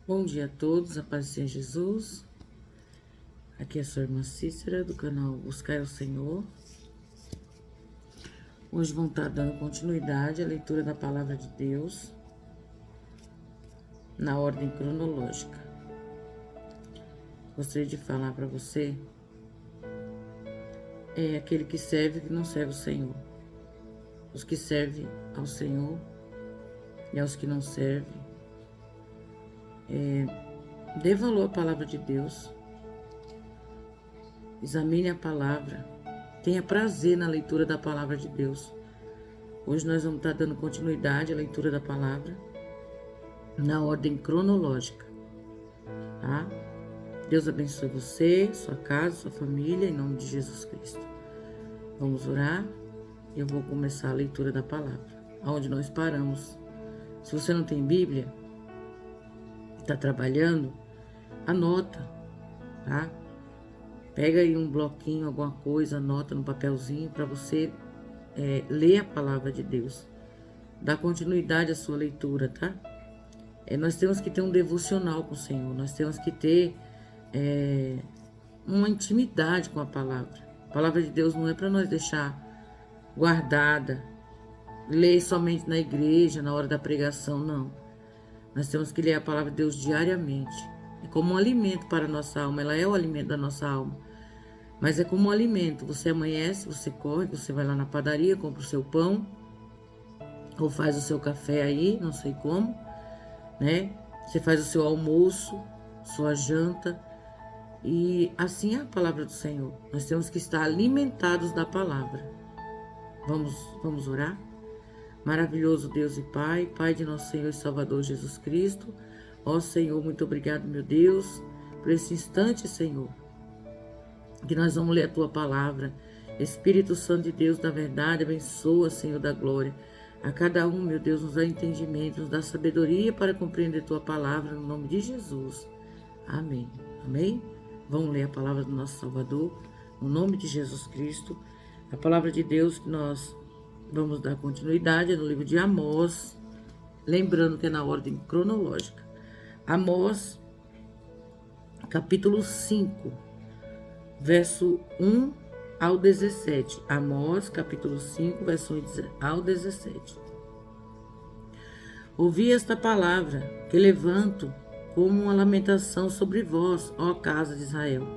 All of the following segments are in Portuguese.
Bom dia a todos, a paz do Senhor Jesus. Aqui é a sua irmã Cícera, do canal Buscar o Senhor. Hoje vamos estar dando continuidade à leitura da Palavra de Deus na ordem cronológica. Gostaria de falar para você, aquele que serve e que não serve o Senhor. Os que servem ao Senhor e aos que não servem. Dê valor à Palavra de Deus. Examine a Palavra. Tenha prazer na leitura da Palavra de Deus. Hoje nós vamos estar dando continuidade à leitura da Palavra na ordem cronológica, tá? Deus abençoe você, sua casa, sua família, em nome de Jesus Cristo. Vamos orar e eu vou começar a leitura da Palavra, aonde nós paramos. Se você não tem Bíblia, está trabalhando, anota, tá? Pega aí um bloquinho, alguma coisa, anota no papelzinho para você ler a palavra de Deus. Dá continuidade à sua leitura, tá? Nós temos que ter um devocional com o Senhor, nós temos que ter uma intimidade com a palavra. A palavra de Deus não é para nós deixar guardada, ler somente na igreja, na hora da pregação, não. Nós temos que ler a palavra de Deus diariamente. É como um alimento para a nossa alma. Ela é o alimento da nossa alma. Mas é como um alimento. Você amanhece, você corre, você vai lá na padaria, compra o seu pão. Ou faz o seu café aí, não sei como, né? Você faz o seu almoço, sua janta. E assim é a palavra do Senhor. Nós temos que estar alimentados da palavra. Vamos orar? Maravilhoso Deus e Pai, Pai de nosso Senhor e Salvador Jesus Cristo. Ó Senhor, muito obrigado, meu Deus, por esse instante, Senhor, que nós vamos ler a Tua palavra. Espírito Santo de Deus da verdade, abençoa, Senhor da glória. A cada um, meu Deus, nos dá entendimento, nos dá sabedoria para compreender Tua palavra, no nome de Jesus. Amém. Amém? Vamos ler a palavra do nosso Salvador, no nome de Jesus Cristo. A palavra de Deus que nós vamos dar continuidade no livro de Amós, lembrando que é na ordem cronológica. Amós, capítulo 5, verso 1 ao 17. Amós, capítulo 5, verso 1 ao 17. Ouvi esta palavra que levanto como uma lamentação sobre vós, ó casa de Israel.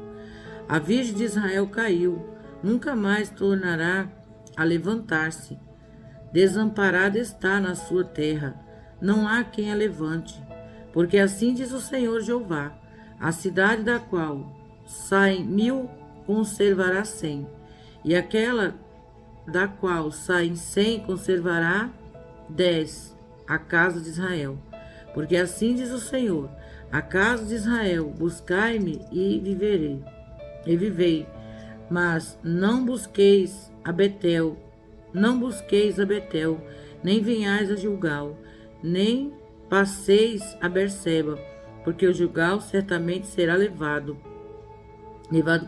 A virgem de Israel caiu, nunca mais tornará a levantar-se. Desamparada está na sua terra, não há quem a levante. Porque assim diz o Senhor Jeová: a cidade da qual saem 1000 conservará 100, e aquela da qual saem 100 conservará 10, a casa de Israel. Porque assim diz o Senhor: a casa de Israel, buscai-me e vivei, mas não busqueis a Betel, nem venhais a Gilgal, nem passeis a Berseba, porque o Gilgal certamente será levado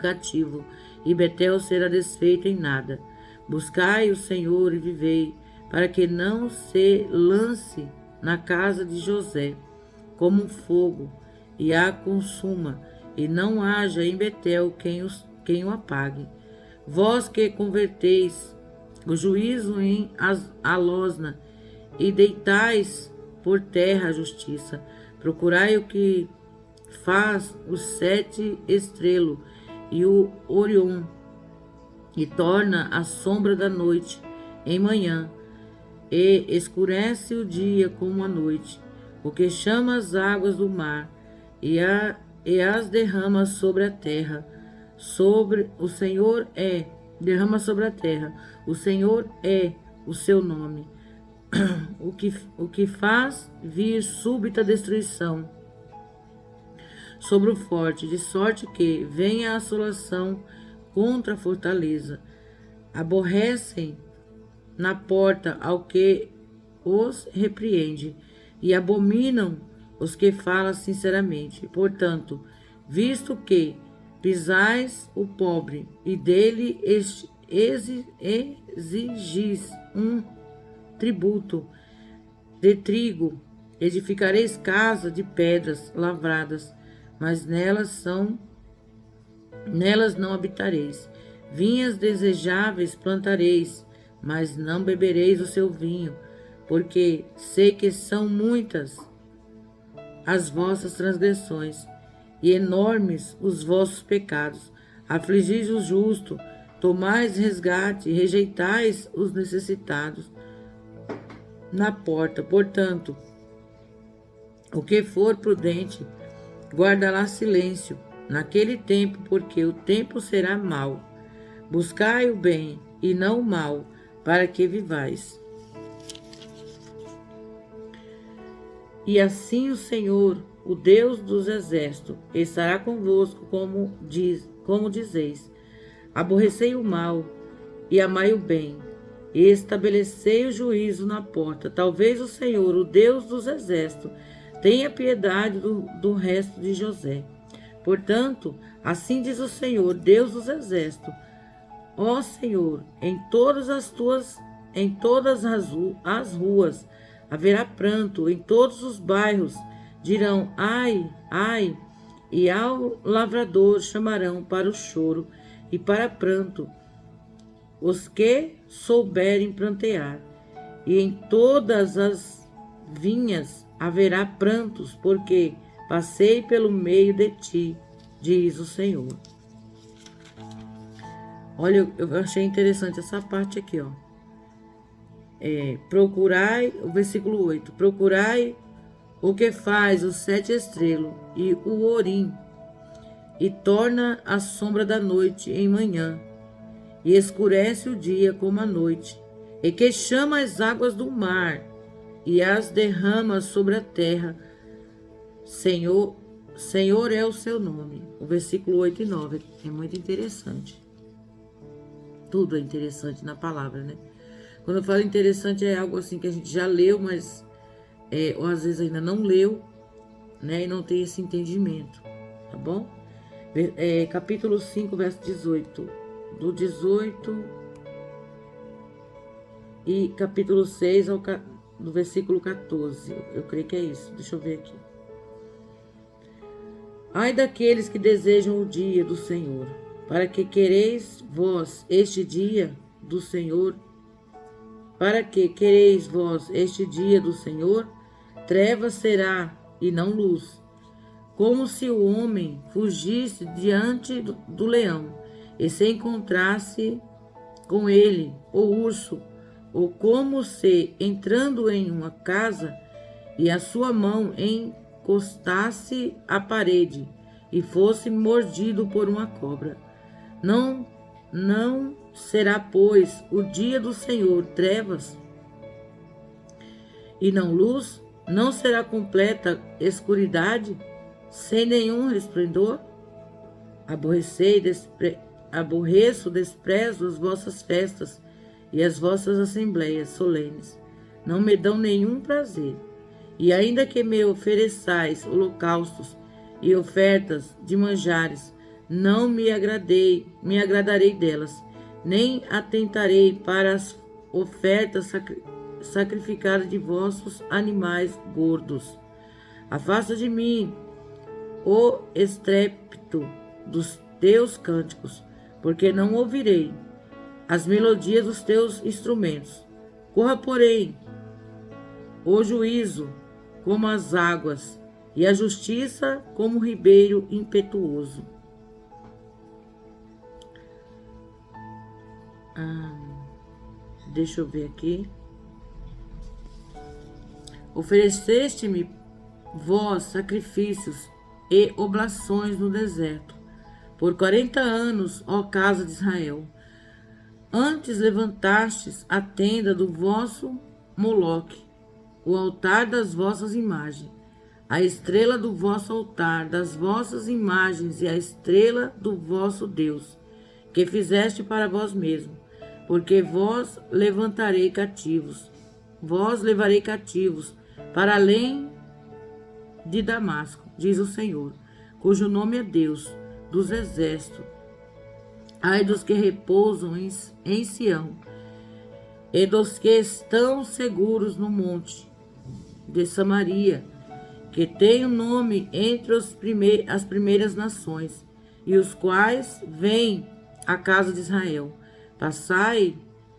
cativo, e Betel será desfeito em nada. Buscai o Senhor e vivei, para que não se lance na casa de José como um fogo, e a consuma, e não haja em Betel quem o apague. Vós que converteis o juízo em alosna, e deitais por terra a justiça. Procurai o que faz os 7 estrelos e o Orion, e torna a sombra da noite em manhã, e escurece o dia como a noite, o que chama as águas do mar, e as derrama sobre a terra. Derrama sobre a terra. O Senhor é o seu nome. O que faz vir súbita destruição sobre o forte, de sorte que venha a assolação contra a fortaleza. Aborrecem na porta ao que os repreende, e abominam os que falam sinceramente. Portanto, visto que pisais o pobre, e dele exigis um tributo de trigo Edificareis casa de pedras lavradas, mas nelas não habitareis. Vinhas desejáveis plantareis, mas não bebereis o seu vinho, porque sei que são muitas as vossas transgressões, e enormes os vossos pecados. Afligis o justo, tomais resgate, rejeitais os necessitados na porta. Portanto, o que for prudente, guardará silêncio naquele tempo, porque o tempo será mau. Buscai o bem e não o mal, para que vivais. E assim o Senhor, o Deus dos exércitos, estará convosco, como dizeis. Aborrecei o mal e amai o bem, e estabelecei o juízo na porta. Talvez o Senhor, o Deus dos exércitos, tenha piedade do resto de José. Portanto, assim diz o Senhor, Deus dos exércitos: ó Senhor, em todas as ruas haverá pranto, em todos os bairros dirão ai, ai, e ao lavrador chamarão para o choro e para pranto os que souberem plantear, e em todas as vinhas haverá prantos, porque passei pelo meio de ti, diz o Senhor. Olha, eu achei interessante essa parte aqui, ó. Procurai, o versículo 8, procurai o que faz os 7 estrelas e o Orim, e torna a sombra da noite em manhã, e escurece o dia como a noite, e que chama as águas do mar, e as derrama sobre a terra. Senhor é o seu nome. O versículo 8 e 9 é muito interessante. Tudo é interessante na palavra, né? Quando eu falo interessante, é algo assim que a gente já leu, mas ou às vezes ainda não leu, né? E não tem esse entendimento, tá bom? Capítulo 5, verso 18. Do 18 e capítulo 6 do versículo 14. Eu creio que é isso. Deixa eu ver aqui. Ai daqueles que desejam o dia do Senhor. Para que quereis vós este dia do Senhor? Para que quereis vós este dia do Senhor? Trevas será e não luz. Como se o homem fugisse diante do leão e se encontrasse com ele, o urso, ou como se, entrando em uma casa, e a sua mão encostasse à parede e fosse mordido por uma cobra. Não será, pois, o dia do Senhor trevas e não luz? Não será completa escuridade, sem nenhum resplendor? Desprezo as vossas festas e as vossas assembleias solenes. Não me dão nenhum prazer. E ainda que me ofereçais holocaustos e ofertas de manjares, não me agradarei delas, nem atentarei para as ofertas sacrificadas de vossos animais gordos. Afasta de mim o estrépito dos teus cânticos, porque não ouvirei as melodias dos teus instrumentos. Corra, porém, o juízo como as águas, e a justiça como um ribeiro impetuoso. Deixa eu ver aqui. Ofereceste-me vós sacrifícios e oblações no deserto, por 40 anos, ó casa de Israel. Antes levantastes a tenda do vosso Moloque, o altar das vossas imagens, a estrela do vosso altar, das vossas imagens, e a estrela do vosso Deus, que fizeste para vós mesmo, porque vós levarei cativos para além de Damasco, diz o Senhor, cujo nome é Deus dos exércitos. Ai dos que repousam em Sião, e dos que estão seguros no monte de Samaria, que tem o nome entre as primeiras nações, e os quais vêm à casa de Israel. Passai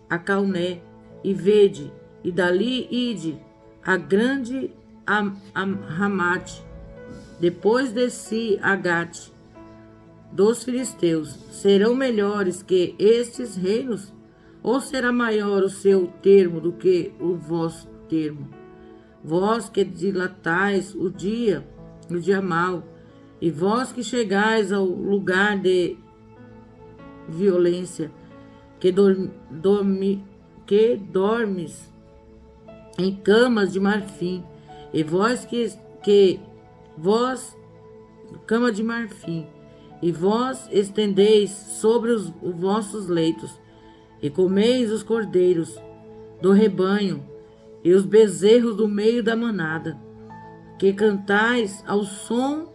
a Calné, e vede, e dali ide a grande Ramate. Depois desci a Gate dos filisteus. Serão melhores que estes reinos? Ou será maior o seu termo do que o vosso termo? Vós que dilatais o dia mau, e vós que chegais ao lugar de violência, que dormes em camas de marfim, e cama de marfim, e vós estendeis sobre os vossos leitos, e comeis os cordeiros do rebanho, e os bezerros do meio da manada, que cantais ao som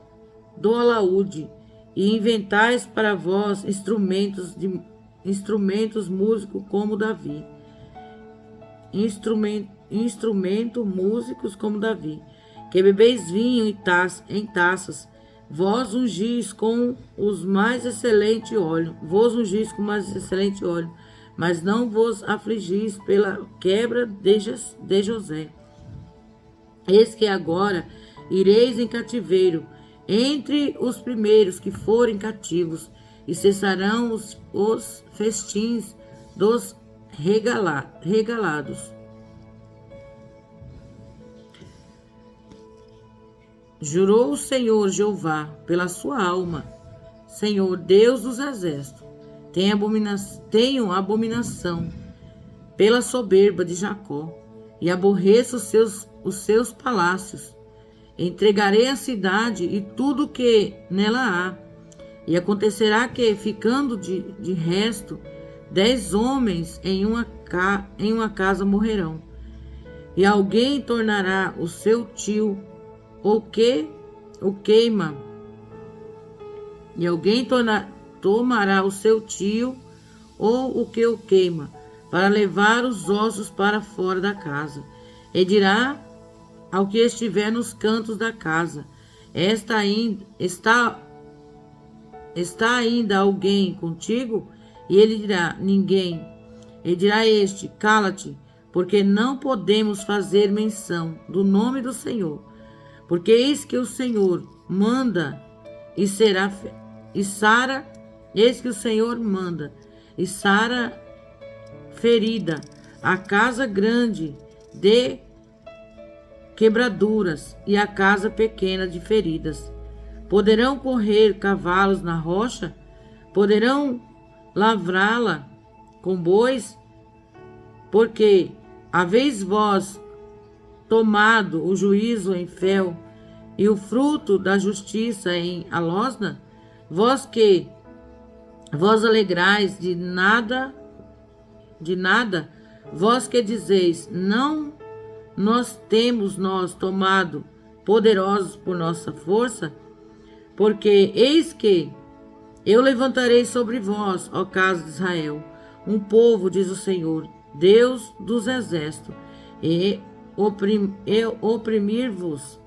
do alaúde, e inventais para vós instrumentos músicos como Davi. Instrumento músicos como Davi, que bebeis vinho em taças, vós ungis com os mais excelente óleo, mas não vos afligis pela quebra de José. Eis que agora ireis em cativeiro, entre os primeiros que forem cativos, e cessarão os festins dos regalados. Jurou o Senhor Jeová pela sua alma, Senhor Deus dos exércitos, tenho abominação pela soberba de Jacó, e aborreço os seus palácios. Entregarei a cidade e tudo o que nela há, e acontecerá que, ficando de resto, 10 homens em uma casa morrerão, e alguém tornará o seu tio ou que o queima, e alguém tomará o seu tio ou o que o queima, para levar os ossos para fora da casa, e dirá ao que estiver nos cantos da casa: está ainda alguém contigo? E ele dirá: ninguém. E dirá este: cala-te, porque não podemos fazer menção do nome do Senhor. Porque eis que o Senhor manda, eis que o Senhor manda, e Sara ferida, a casa grande de quebraduras, e a casa pequena de feridas. Poderão correr cavalos na rocha? Poderão lavrá-la com bois? Porque haveis vós tomado o juízo em Fel, e o fruto da justiça em Alosna? Vós que vós alegrais de nada, vós que dizeis: não temos tomado poderosos por nossa força? Porque eis que eu levantarei sobre vós, ó casa de Israel, um povo, diz o Senhor, Deus dos exércitos, e oprimir-vos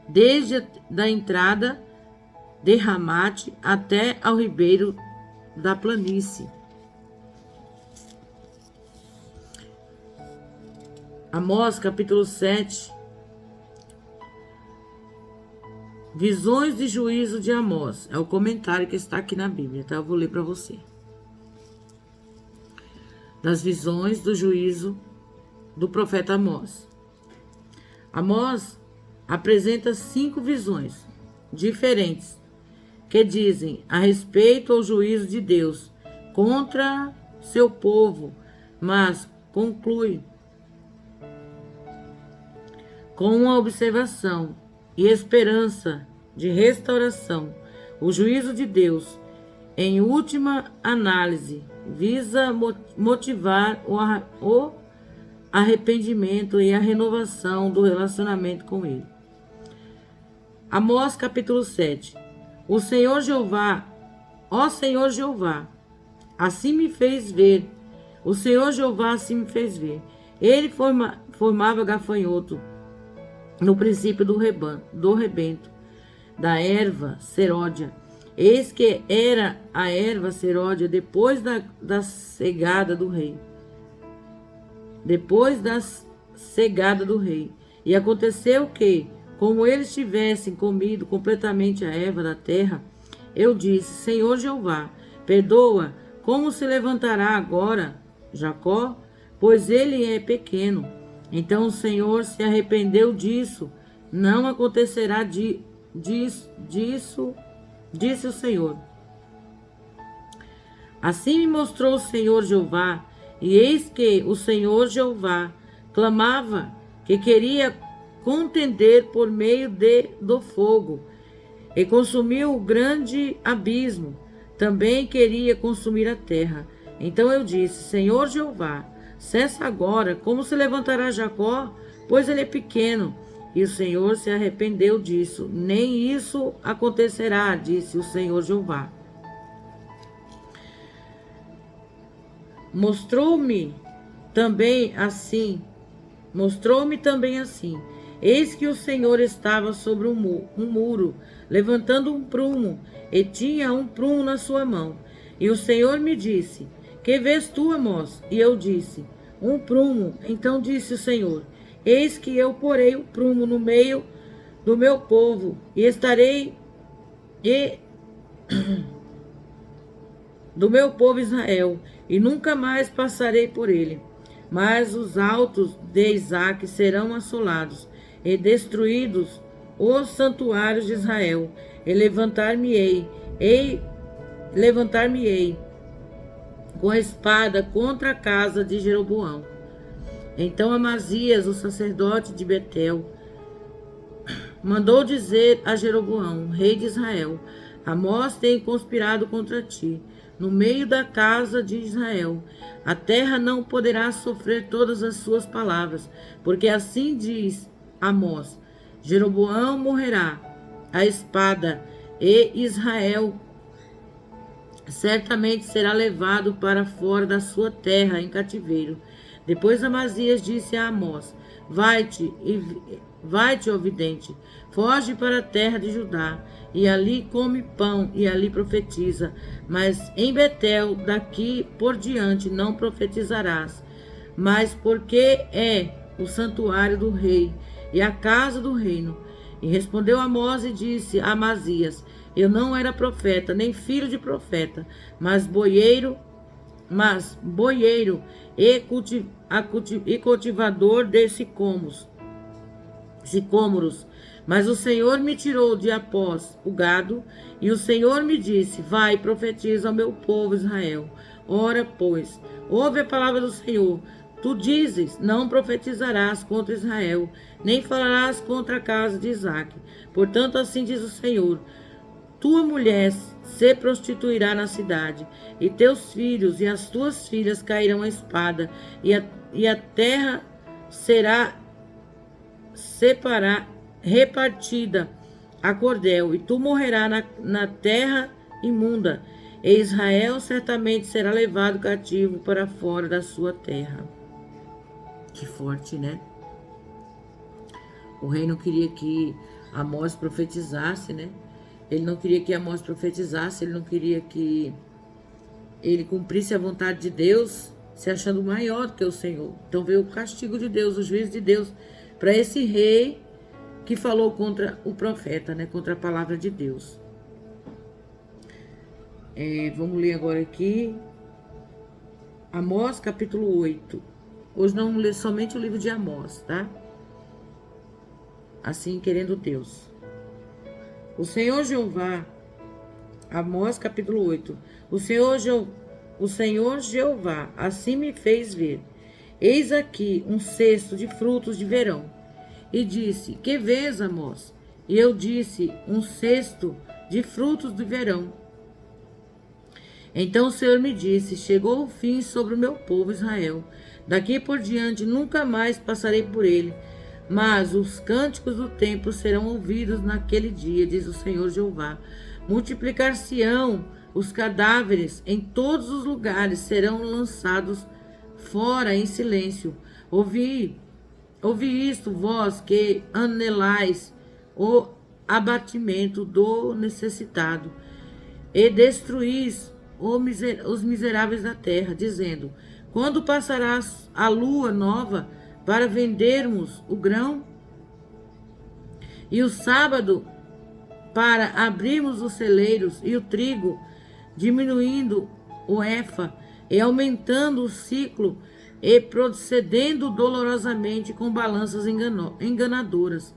desde da entrada de Ramate até ao ribeiro da planície. Amós, capítulo 7. Visões de juízo de Amós. É o comentário que está aqui na Bíblia, tá? Eu vou ler para você. Das visões do juízo do profeta Amós. Amós apresenta 5 visões diferentes que dizem a respeito ao juízo de Deus contra seu povo, mas conclui com uma observação e esperança de restauração. O juízo de Deus, em última análise, visa motivar o arrependimento e a renovação do relacionamento com Ele. Amós capítulo 7. O Senhor Jeová, ó Senhor Jeová, assim me fez ver. O Senhor Jeová assim me fez ver. Ele formava gafanhoto no princípio do rebento, da erva seródia. Eis que era a erva seródia depois da cegada do rei. Depois da cegada do rei. E aconteceu que, como eles tivessem comido completamente a erva da terra, eu disse: Senhor Jeová, perdoa, como se levantará agora Jacó? Pois ele é pequeno. Então o Senhor se arrependeu disso. Não acontecerá disso, disse o Senhor. Assim me mostrou o Senhor Jeová, e eis que o Senhor Jeová clamava que queria contender por meio do fogo, e consumiu o grande abismo. Também queria consumir a terra. Então eu disse: Senhor Jeová, cessa agora, como se levantará Jacó? Pois ele é pequeno. E o Senhor se arrependeu disso. Nem isso acontecerá, disse o Senhor Jeová. Mostrou-me também assim. Eis que o Senhor estava sobre um muro, levantando um prumo, e tinha um prumo na sua mão. E o Senhor me disse: Que vês tu, Amós? E eu disse: Um prumo. Então disse o Senhor: Eis que eu porei o prumo no meio do meu povo, e estarei do meu povo Israel, e nunca mais passarei por ele. Mas os altos de Isaque serão assolados, e destruídos os santuários de Israel, e levantar-me-ei com a espada contra a casa de Jeroboão. Então Amazias, o sacerdote de Betel, mandou dizer a Jeroboão, rei de Israel: Amós tem conspirado contra ti, no meio da casa de Israel. A terra não poderá sofrer todas as suas palavras, porque assim diz Amós: Jeroboão morrerá a espada, e Israel certamente será levado para fora da sua terra em cativeiro. Depois Amazias disse a Amós: Vai-te, ó vidente, foge para a terra de Judá, e ali come pão, e ali profetiza. Mas em Betel, daqui por diante, não profetizarás, mas porque é o santuário do rei e a casa do reino. E respondeu Amós e disse a Amazias: Eu não era profeta, nem filho de profeta, mas boieiro e cultivador de sicômoros. Mas o Senhor me tirou de após o gado, e o Senhor me disse: Vai, profetiza ao meu povo Israel. Ora, pois, ouve a palavra do Senhor. Tu dizes: Não profetizarás contra Israel, nem falarás contra a casa de Isaque. Portanto, assim diz o Senhor: Tua mulher se prostituirá na cidade, e teus filhos e as tuas filhas cairão à espada, e a terra será repartida a cordel, e tu morrerás na terra imunda, e Israel certamente será levado cativo para fora da sua terra. Que forte, né? O rei não queria que Amós profetizasse, né? Ele não queria que Amós profetizasse, ele não queria que ele cumprisse a vontade de Deus, se achando maior do que o Senhor. Então veio o castigo de Deus, o juízo de Deus, para esse rei que falou contra o profeta, né? Contra a palavra de Deus. Vamos ler agora aqui Amós capítulo 8. Hoje não vamos ler somente o livro de Amós, tá? Assim querendo Deus. O Senhor Jeová, Amós capítulo 8. O Senhor Jeová assim me fez ver: eis aqui um cesto de frutos de verão. E disse: Que vês, Amós? E eu disse: Um cesto de frutos de verão. Então o Senhor me disse: Chegou o fim sobre o meu povo Israel. Daqui por diante nunca mais passarei por ele. Mas os cânticos do templo serão ouvidos naquele dia, diz o Senhor Jeová. Multiplicar-se-ão os cadáveres em todos os lugares, serão lançados fora em silêncio. Ouvi Ouvi isto, vós que anelais o abatimento do necessitado, e destruís os miseráveis da terra, dizendo: quando passará a lua nova para vendermos o grão, e o sábado para abrirmos os celeiros, e o trigo, diminuindo o efa, e aumentando o ciclo, e procedendo dolorosamente com balanças enganadoras,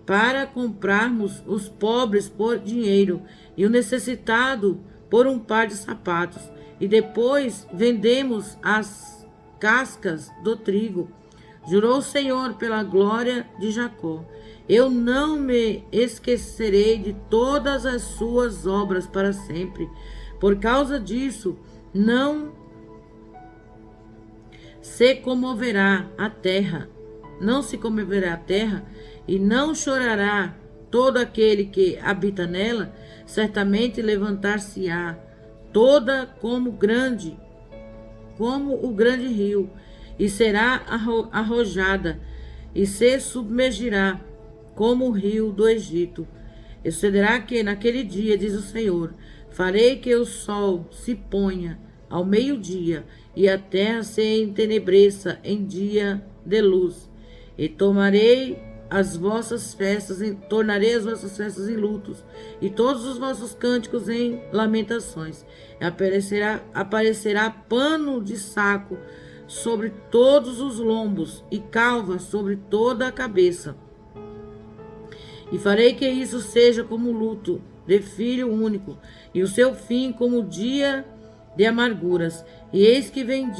para comprarmos os pobres por dinheiro e o necessitado por um par de sapatos, e depois vendemos as cascas do trigo. Jurou o Senhor pela glória de Jacó: eu não me esquecerei de todas as suas obras para sempre. Por causa disso, não se comoverá a terra, e não chorará todo aquele que habita nela. Certamente levantar-se-á toda como o grande rio, e será arrojada, e se submergirá como o rio do Egito. E sucederá que naquele dia, diz o Senhor, farei que o sol se ponha ao meio-dia, e a terra se entenebreça em dia de luz. E tornarei as vossas festas em lutos, e todos os vossos cânticos em lamentações. Aparecerá pano de saco sobre todos os lombos, e calva sobre toda a cabeça. E farei que isso seja como o luto de filho único, e o seu fim como o dia de amarguras. E eis que vem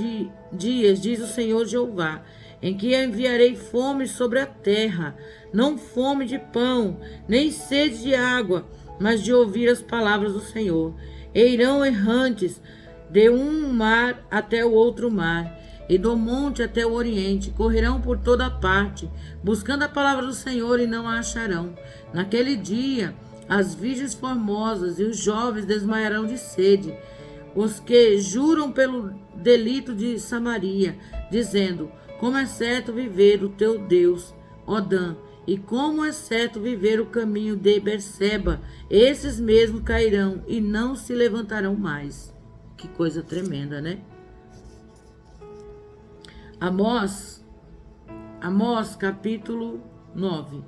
dias, diz o Senhor Jeová, em que enviarei fome sobre a terra, não fome de pão, nem sede de água, mas de ouvir as palavras do Senhor. E irão errantes de um mar até o outro mar, e do monte até o oriente, correrão por toda parte, buscando a palavra do Senhor, e não a acharão. Naquele dia, as virgens formosas e os jovens desmaiarão de sede, os que juram pelo delito de Samaria, dizendo: como é certo viver o teu Deus, ó Dan, e como é certo viver o caminho de Berseba. Esses mesmos cairão e não se levantarão mais. Que coisa tremenda, né? Amós capítulo 9.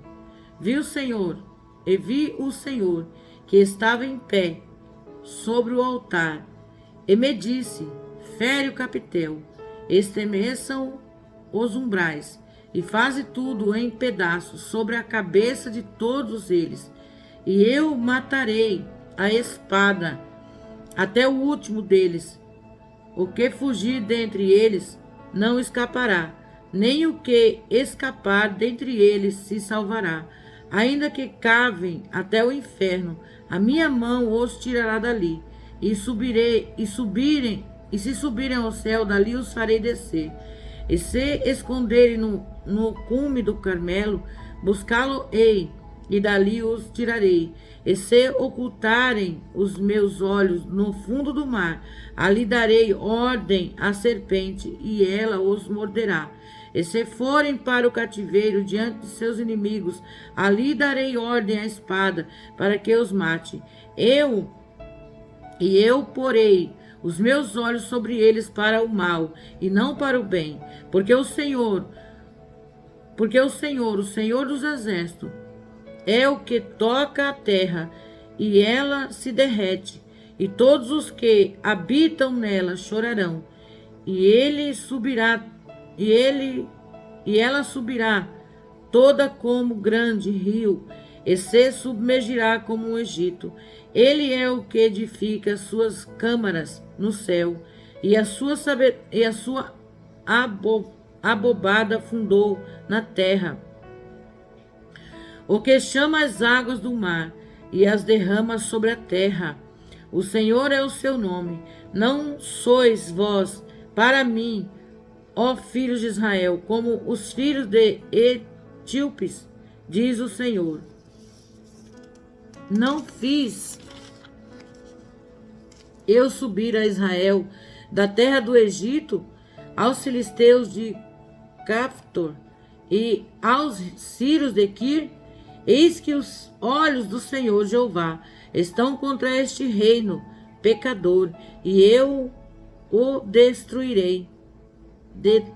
Vi o Senhor que estava em pé sobre o altar, e me disse: fere o capitel, estremeçam os umbrais, e faze tudo em pedaços sobre a cabeça de todos eles, e eu matarei a espada até o último deles. O que fugir dentre eles não escapará, nem o que escapar dentre eles se salvará. Ainda que cavem até o inferno, a minha mão os tirará dali, e se subirem ao céu, dali os farei descer. E se esconderem no cume do Carmelo, buscá-lo-ei, e dali os tirarei. E se ocultarem os meus olhos no fundo do mar, ali darei ordem à serpente, e ela os morderá. E se forem para o cativeiro diante de seus inimigos, ali darei ordem à espada, para que os mate. Eu porei os meus olhos sobre eles para o mal, e não para o bem, porque o Senhor, o Senhor dos exércitos, é o que toca a terra, e ela se derrete, e todos os que habitam nela chorarão, e ela subirá toda como grande rio, e se submergirá como o Egito. Ele é o que edifica suas câmaras no céu, e a sua abobada fundou na terra. O que chama as águas do mar e as derrama sobre a terra. O Senhor é o seu nome. Não sois vós para mim, ó filhos de Israel, como os filhos de etíopes, diz o Senhor. Não fiz eu subir a Israel da terra do Egito, aos filisteus de Caftor, e aos Círios de Quir, eis que os olhos do Senhor Jeová estão contra este reino pecador, e eu o destruirei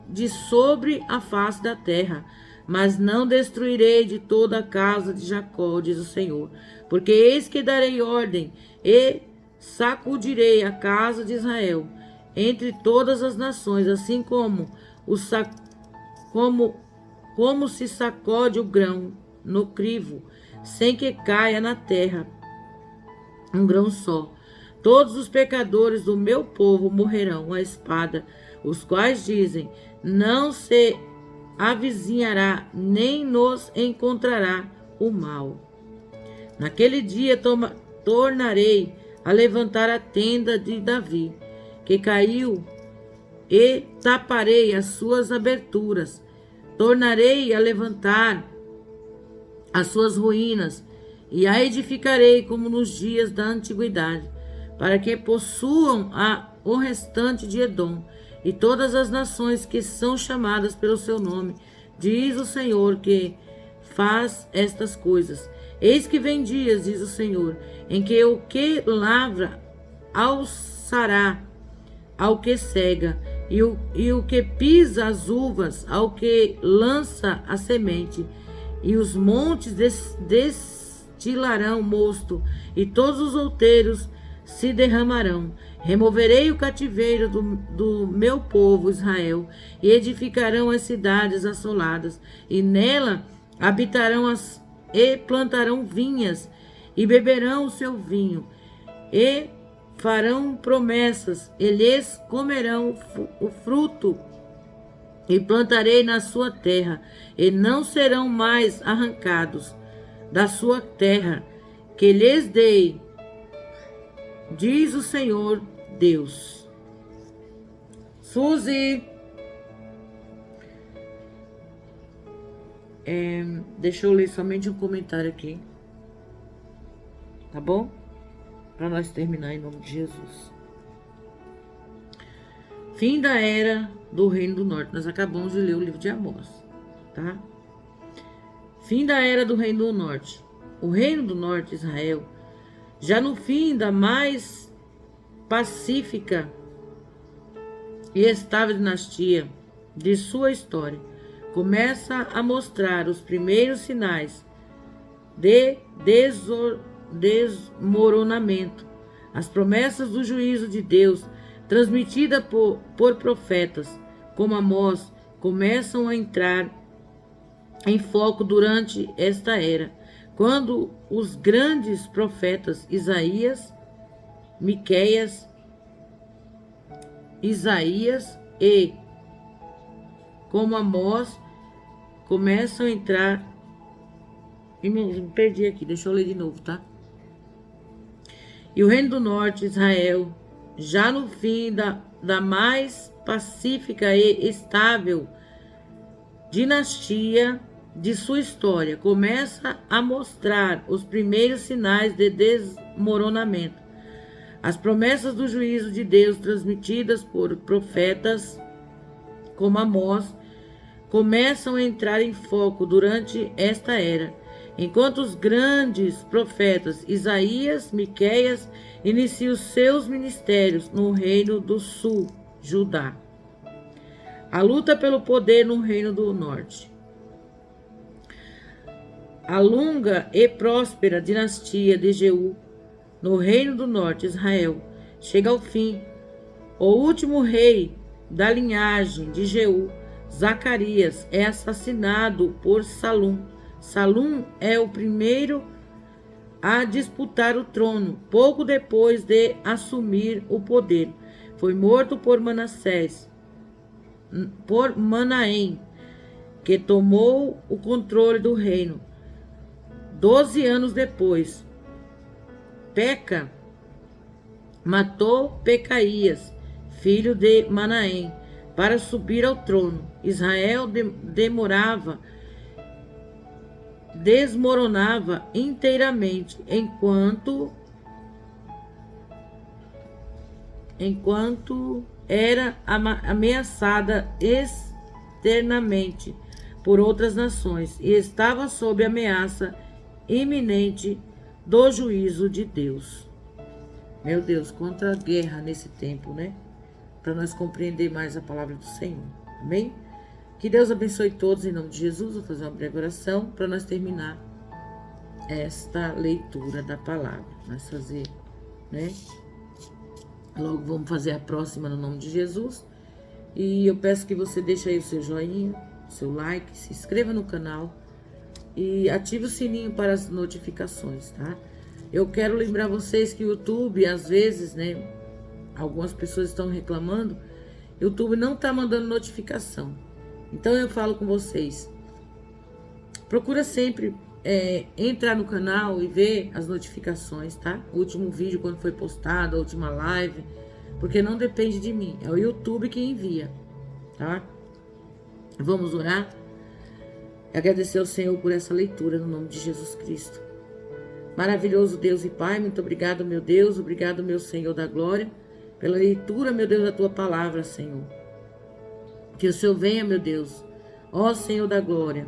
de sobre a face da terra, mas não destruirei de toda a casa de Jacó, diz o Senhor, porque eis que darei ordem e sacudirei a casa de Israel entre todas as nações, assim como como se sacode o grão no crivo, sem que caia na terra um grão só. Todos os pecadores do meu povo morrerão à espada, os quais dizem: não se avizinhará, nem nos encontrará o mal. Naquele dia tornarei a levantar a tenda de Davi, que caiu, e taparei as suas aberturas. Tornarei a levantar as suas ruínas, e a edificarei como nos dias da antiguidade, para que possuam o restante de Edom e todas as nações que são chamadas pelo seu nome, diz o Senhor que faz estas coisas. Eis que vem dias, diz o Senhor, em que o que lavra alçará ao que cega, e o que pisa as uvas ao que lança a semente, e os montes destilarão mosto, e todos os outeiros se derramarão. Removerei o cativeiro do meu povo Israel, e edificarão as cidades assoladas, e nela habitarão e plantarão vinhas, e beberão o seu vinho, e farão promessas, e lhes comerão o fruto, e plantarei na sua terra, e não serão mais arrancados da sua terra, que lhes dei, diz o Senhor Deus. Suzy, deixa eu ler somente um comentário aqui, tá bom? Para nós terminar em nome de Jesus. Fim da era do Reino do Norte. Nós acabamos de ler o livro de Amós, tá? Fim da era do Reino do Norte. O Reino do Norte, Israel, já no fim da mais pacífica e estável dinastia de sua história, começa a mostrar os primeiros sinais de desmoronamento. As promessas do juízo de Deus, transmitidas por profetas como Amós, começam a entrar em foco durante esta era, quando os grandes profetas Isaías, Miqueias, e como Amós começam a entrar. Me perdi aqui, deixa eu ler de novo, tá? E o Reino do Norte, Israel, já no fim da mais pacífica e estável dinastia de sua história, começa a mostrar os primeiros sinais de desmoronamento. As promessas do juízo de Deus, transmitidas por profetas como Amós, começam a entrar em foco durante esta era, enquanto os grandes profetas Isaías, Miqueias iniciam seus ministérios no Reino do Sul, Judá. A luta pelo poder no Reino do Norte. A longa e próspera dinastia de Jeú no Reino do Norte, Israel, chega ao fim. O último rei da linhagem de Jeú, Zacarias, é assassinado por Salum. Salum é o primeiro a disputar o trono, pouco depois de assumir o poder. Foi morto por Manaém, que tomou o controle do reino. 12 anos depois, Peca matou Pecaías, filho de Manaém, para subir ao trono. Israel desmoronava inteiramente, enquanto era ameaçada externamente por outras nações e estava sob ameaça iminente do juízo de Deus. Meu Deus, quanta guerra nesse tempo, né? Para nós compreender mais a palavra do Senhor. Amém? Que Deus abençoe todos em nome de Jesus. Vou fazer uma breve oração para nós terminar esta leitura da palavra. Nós fazer, né? Logo vamos fazer a próxima no nome de Jesus. E eu peço que você deixe aí o seu joinha, seu like, se inscreva no canal e ative o sininho para as notificações, tá? Eu quero lembrar vocês que o YouTube, às vezes, né? Algumas pessoas estão reclamando, o YouTube não tá mandando notificação. Então eu falo com vocês, procura sempre entrar no canal e ver as notificações, tá? O último vídeo quando foi postado, a última live, porque não depende de mim, é o YouTube que envia, tá? Vamos orar? Agradecer ao Senhor por essa leitura no nome de Jesus Cristo. Maravilhoso Deus e Pai, muito obrigado, meu Deus, obrigado, meu Senhor da glória, pela leitura, meu Deus, da tua palavra, Senhor. Que o Senhor venha, meu Deus, ó Senhor da glória,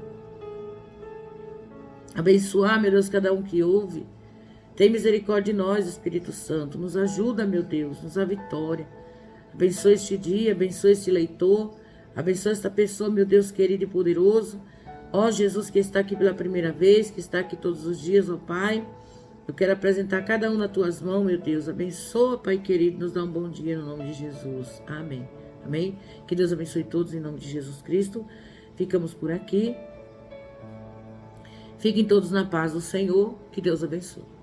abençoar, meu Deus, cada um que ouve. Tem misericórdia de nós, Espírito Santo. Nos ajuda, meu Deus, nos dá vitória. Abençoa este dia, abençoa este leitor. Abençoa esta pessoa, meu Deus querido e poderoso. Ó Jesus, que está aqui pela primeira vez, que está aqui todos os dias, ó Pai. Eu quero apresentar cada um nas tuas mãos, meu Deus. Abençoa, Pai querido, nos dá um bom dia no nome de Jesus. Amém. Amém? Que Deus abençoe todos em nome de Jesus Cristo. Ficamos por aqui. Fiquem todos na paz do Senhor. Que Deus abençoe.